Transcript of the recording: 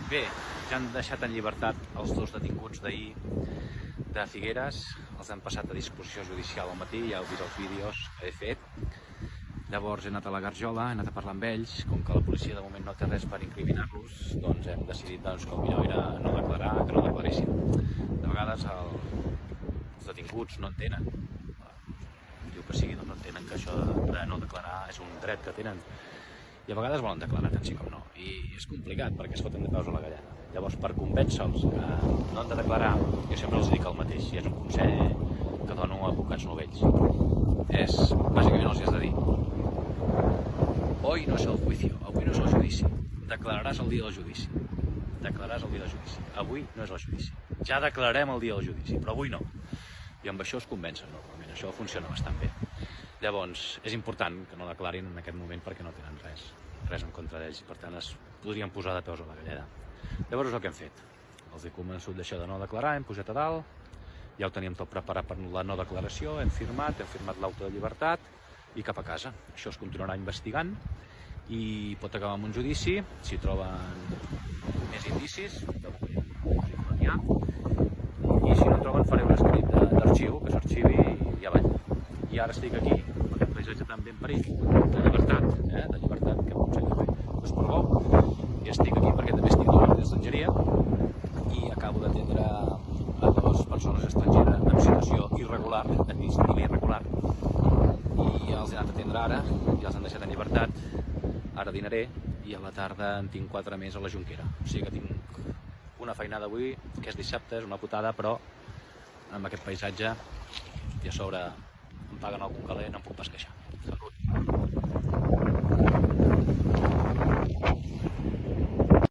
Bé, ja han deixat en llibertat els dos detinguts d'ahir de Figueres. Els han passat a disposició judicial al matí, ja heu vist els vídeos que he fet. Llavors he anat a la Garjola, he anat a parlar amb ells. Com que la policia de moment no té res per incriminar-los, doncs hem decidit que el millor era no declarar, que no declaressin. De vegades els detinguts no entenen, diu que sigui, no entenen que això de no declarar és un dret que tenen. I a vegades volen declarar tant sí com no. I és complicat perquè es foten de peus a la galleda. Llavors, per convèncer-los que no han de declarar, jo sempre els dic el mateix, i és un consell que dono a advocats novells. Bàsicament els has de dir: hoy no es el juicio, avui no és el judici. Declararàs el dia del judici. Declararàs el dia del judici. Avui no és el judici. Ja declararem el dia del judici, però avui no. I amb això es convencen normalment. Això funciona bastant bé. Llavors, és important que no declarin en aquest moment perquè no tenen res en contra d'ells. Per tant, es podrien posar de peus a la galleda. Llavors és el que hem fet. Els he convençut d'això de no declarar, hem pujat a dalt, ja ho teníem tot preparat per la no declaració, hem firmat l'auto de llibertat i cap a casa. Això es continuarà investigant i pot acabar amb un judici si troben més indicis, de moment n'hi ha, i si no troben faré un escrit d'arxiu, que s'arxivi i ja vaig. I ara estic aquí, amb aquest paisatge tan ben parit, de llibertat, que m'aconsello fer d'Esporgou, i estic aquí perquè també estic donant d'estrangeria i acabo d'atendre a dues persones estrangeres en situació irregular, administrativa irregular, i els he anat a atendre ara, ja els han deixat en llibertat, ara dinaré, i a la tarda en tinc 4 més a la Jonquera. O sigui que tinc una feinada avui, que és dissabte, és una putada, però amb aquest paisatge i a sobre em paguen algun calent, no em puc pas queixar.